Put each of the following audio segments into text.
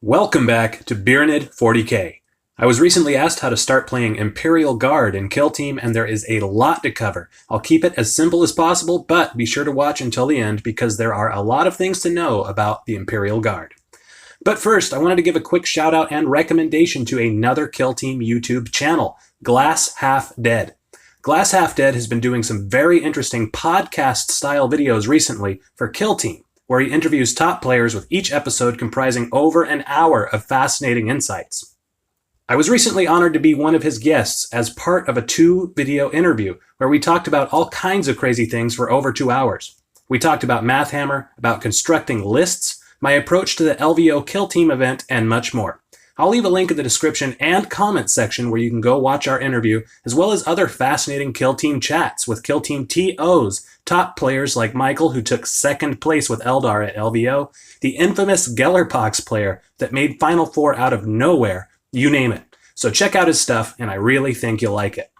Welcome back to Byronid 40k. I was recently asked how to start playing Imperial Guard in Kill Team, and there is a lot to cover. I'll keep it as simple as possible, but be sure to watch until the end because there are a lot of things to know about the Imperial Guard. But first, I wanted to give a quick shout out and recommendation to another Kill Team YouTube channel, Glass Half Dead. Glass Half Dead has been doing some very interesting podcast-style videos recently for Kill Team, where he interviews top players with each episode comprising over an hour of fascinating insights. I was recently honored to be one of his guests as part of a 2-video interview where we talked about all kinds of crazy things for over 2 hours. We talked about Mathhammer, about constructing lists, my approach to the LVO Kill Team event, and much more. I'll leave a link in the description and comments section where you can go watch our interview, as well as other fascinating Kill Team chats with Kill Team TOs, top players like Michael, who took second place with Eldar at LVO, the infamous Gellerpox player that made Final Four out of nowhere, you name it. So check out his stuff, and I really think you'll like it.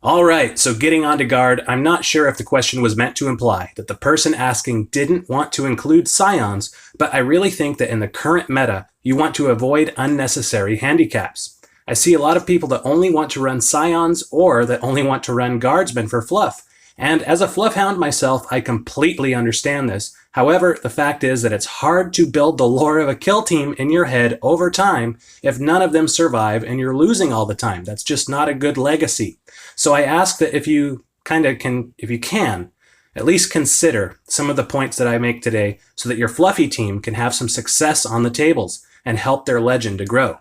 Alright, so getting on to Guard, I'm not sure if the question was meant to imply that the person asking didn't want to include Scions, but I really think that in the current meta, you want to avoid unnecessary handicaps. I see a lot of people that only want to run Scions or that only want to run Guardsmen for fluff. And as a fluffhound myself, I completely understand this. However, the fact is that it's hard to build the lore of a kill team in your head over time if none of them survive and you're losing all the time. That's just not a good legacy. So I ask that if you can, at least consider some of the points that I make today so that your fluffy team can have some success on the tables and help their legend to grow.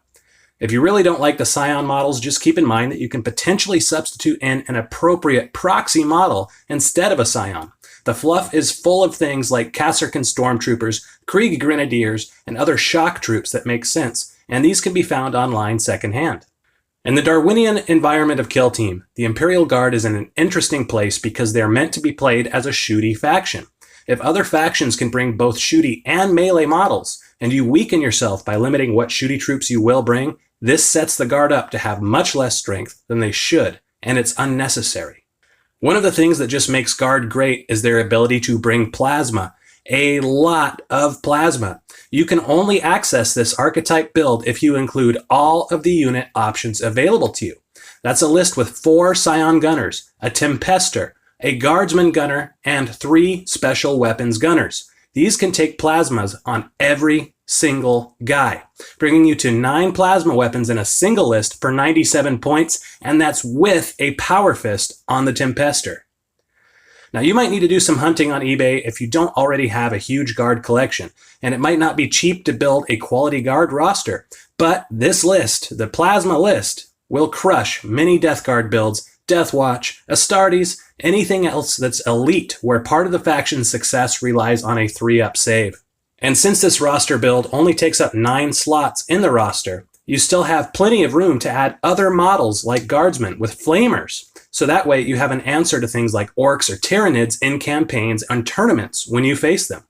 If you really don't like the Scion models, just keep in mind that you can potentially substitute in an appropriate proxy model instead of a Scion. The fluff is full of things like Kasserkin Stormtroopers, Krieg Grenadiers, and other shock troops that make sense, and these can be found online secondhand. In the Darwinian environment of Kill Team, the Imperial Guard is in an interesting place because they're meant to be played as a shooty faction. If other factions can bring both shooty and melee models, and you weaken yourself by limiting what shooty troops you will bring, this sets the Guard up to have much less strength than they should, and it's unnecessary. One of the things that just makes Guard great is their ability to bring plasma. A lot of plasma. You can only access this archetype build if you include all of the unit options available to you. That's a list with 4 Scion Gunners, a Tempester, a Guardsman Gunner, and 3 Special Weapons Gunners. These can take plasmas on every single guy, bringing you to 9 plasma weapons in a single list for 97 points, and that's with a Power Fist on the Tempester. Now, you might need to do some hunting on eBay if you don't already have a huge Guard collection, and it might not be cheap to build a quality Guard roster, but this list, the Plasma list, will crush many Death Guard builds, Death Watch, Astartes, anything else that's elite where part of the faction's success relies on a 3-up save. And since this roster build only takes up 9 slots in the roster, you still have plenty of room to add other models like Guardsmen with Flamers. So that way you have an answer to things like Orcs or Tyranids in campaigns and tournaments when you face them.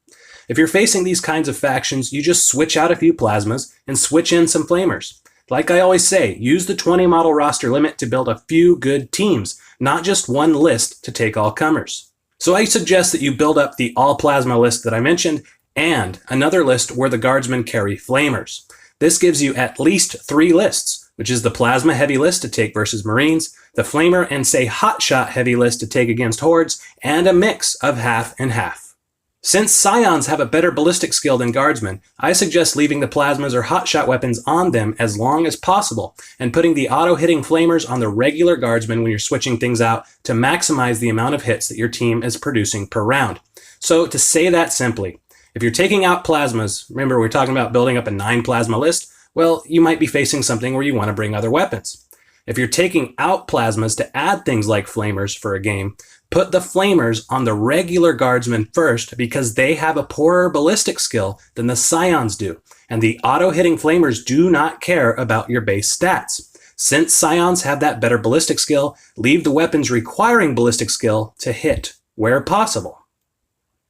If you're facing these kinds of factions, you just switch out a few plasmas and switch in some Flamers. Like I always say, use the 20 model roster limit to build a few good teams, not just one list to take all comers. So I suggest that you build up the all plasma list that I mentioned and another list where the Guardsmen carry Flamers. This gives you at least 3 lists, which is the Plasma Heavy list to take versus Marines, the Flamer and say Hotshot Heavy list to take against Hordes, and a mix of half and half. Since Scions have a better ballistic skill than Guardsmen, I suggest leaving the Plasmas or Hotshot weapons on them as long as possible, and putting the auto-hitting Flamers on the regular Guardsmen when you're switching things out to maximize the amount of hits that your team is producing per round. So to say that simply, if you're taking out plasmas, remember we're talking about building up a 9 plasma list, well, you might be facing something where you want to bring other weapons. If you're taking out plasmas to add things like Flamers for a game, put the Flamers on the regular Guardsmen first because they have a poorer ballistic skill than the Scions do, and the auto-hitting Flamers do not care about your base stats. Since Scions have that better ballistic skill, leave the weapons requiring ballistic skill to hit where possible.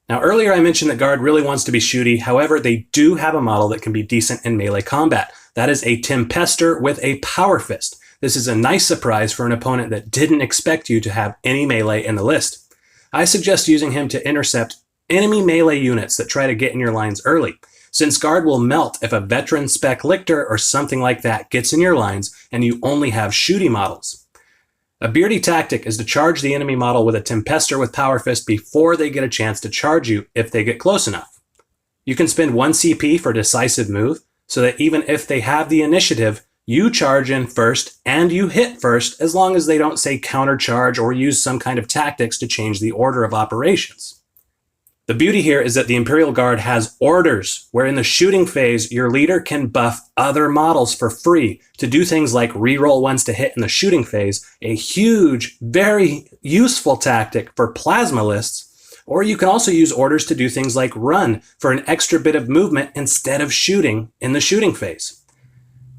Now, earlier I mentioned that Guard really wants to be shooty, however, they do have a model that can be decent in melee combat. That is a Tempester with a Power Fist. This is a nice surprise for an opponent that didn't expect you to have any melee in the list. I suggest using him to intercept enemy melee units that try to get in your lines early. since guard will melt if a veteran spec lictor or something like that gets in your lines and you only have shooty models. A beardy tactic is to charge the enemy model with a Tempester with Power Fist before they get a chance to charge you if they get close enough. You can spend 1 CP for decisive move, so that even if they have the initiative, you charge in first and you hit first, as long as they don't say countercharge or use some kind of tactics to change the order of operations. The beauty here is that the Imperial Guard has orders, where in the shooting phase, your leader can buff other models for free to do things like reroll ones to hit in the shooting phase, a huge, very useful tactic for plasma lists. Or you can also use orders to do things like run for an extra bit of movement instead of shooting in the shooting phase.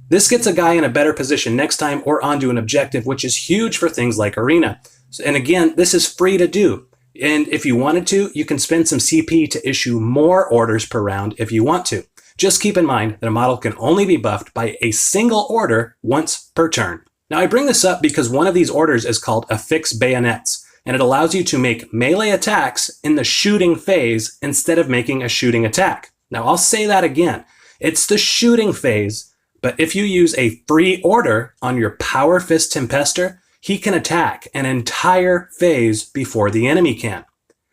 This gets a guy in a better position next time or onto an objective, which is huge for things like Arena. And again, this is free to do. And if you wanted to, you can spend some CP to issue more orders per round if you want to. Just keep in mind that a model can only be buffed by a single order once per turn. Now I bring this up because one of these orders is called Affix Bayonets, and it allows you to make melee attacks in the shooting phase instead of making a shooting attack. Now I'll say that again. It's the shooting phase, but if you use a free order on your Power Fist Tempester, he can attack an entire phase before the enemy can.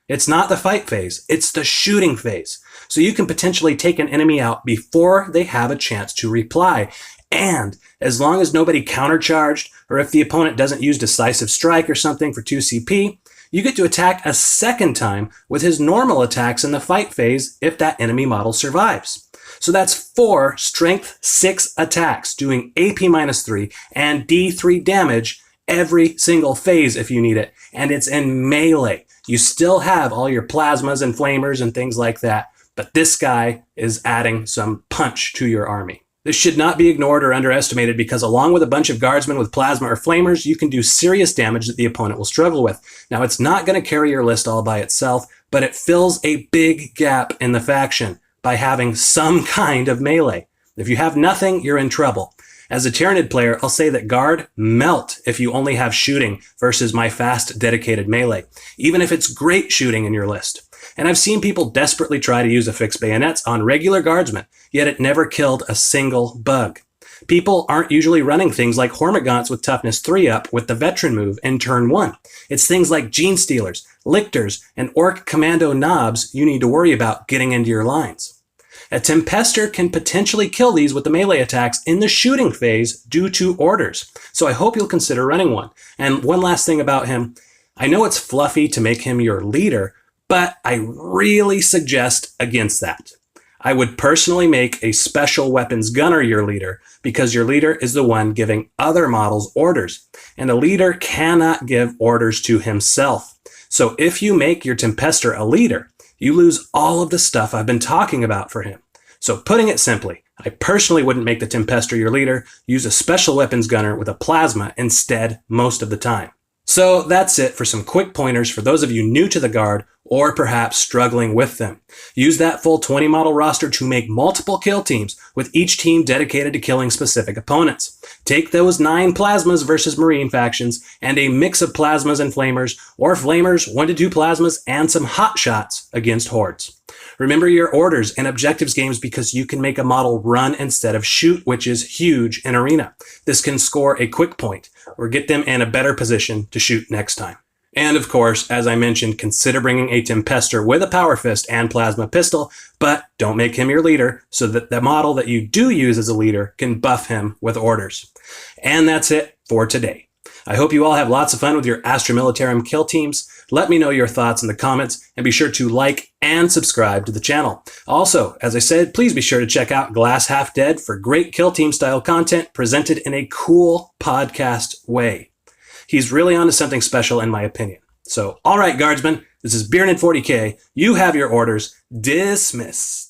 It's not the fight phase, it's the shooting phase. So you can potentially take an enemy out before they have a chance to reply. And as long as nobody countercharged, or if the opponent doesn't use Decisive Strike or something for 2 CP, you get to attack a second time with his normal attacks in the fight phase if that enemy model survives. So that's 4 Strength 6 attacks doing AP-3 and D3 damage every single phase if you need it. And it's in melee. You still have all your plasmas and flamers and things like that, but this guy is adding some punch to your army. This should not be ignored or underestimated because along with a bunch of guardsmen with plasma or flamers, you can do serious damage that the opponent will struggle with. Now, it's not going to carry your list all by itself, but it fills a big gap in the faction by having some kind of melee. If you have nothing, you're in trouble. As a Tyranid player, I'll say that guard melt if you only have shooting versus my fast, dedicated melee, even if it's great shooting in your list. And I've seen people desperately try to use Affix Bayonets on regular guardsmen, yet it never killed a single bug. People aren't usually running things like Hormagaunts with Toughness 3 up with the Veteran move in turn 1. It's things like Gene Stealers, Lictors, and Orc Commando Knobs you need to worry about getting into your lines. A Tempester can potentially kill these with the melee attacks in the shooting phase due to orders, so I hope you'll consider running one. And one last thing about him, I know it's fluffy to make him your leader, but I really suggest against that. I would personally make a special weapons gunner your leader because your leader is the one giving other models orders, and a leader cannot give orders to himself. So if you make your Tempester a leader, you lose all of the stuff I've been talking about for him. So putting it simply, I personally wouldn't make the Tempester your leader, use a special weapons gunner with a plasma instead most of the time. So that's it for some quick pointers for those of you new to the Guard or perhaps struggling with them. Use that full 20 model roster to make multiple kill teams with each team dedicated to killing specific opponents. Take those 9 plasmas versus Marine factions and a mix of plasmas and flamers, or flamers, 1 to 2 plasmas, and some hot shots against hordes. Remember your orders and objectives games because you can make a model run instead of shoot, which is huge in Arena. This can score a quick point or get them in a better position to shoot next time. And of course, as I mentioned, consider bringing a Tempester with a Power Fist and Plasma Pistol, but don't make him your leader so that the model that you do use as a leader can buff him with orders. And that's it for today. I hope you all have lots of fun with your Astra Militarum kill teams. Let me know your thoughts in the comments, and be sure to like and subscribe to the channel. Also, as I said, please be sure to check out Glass Half Dead for great kill team style content presented in a cool podcast way. He's really onto something special in my opinion. So, all right, Guardsmen, this is Beernid40K. You have your orders. Dismissed.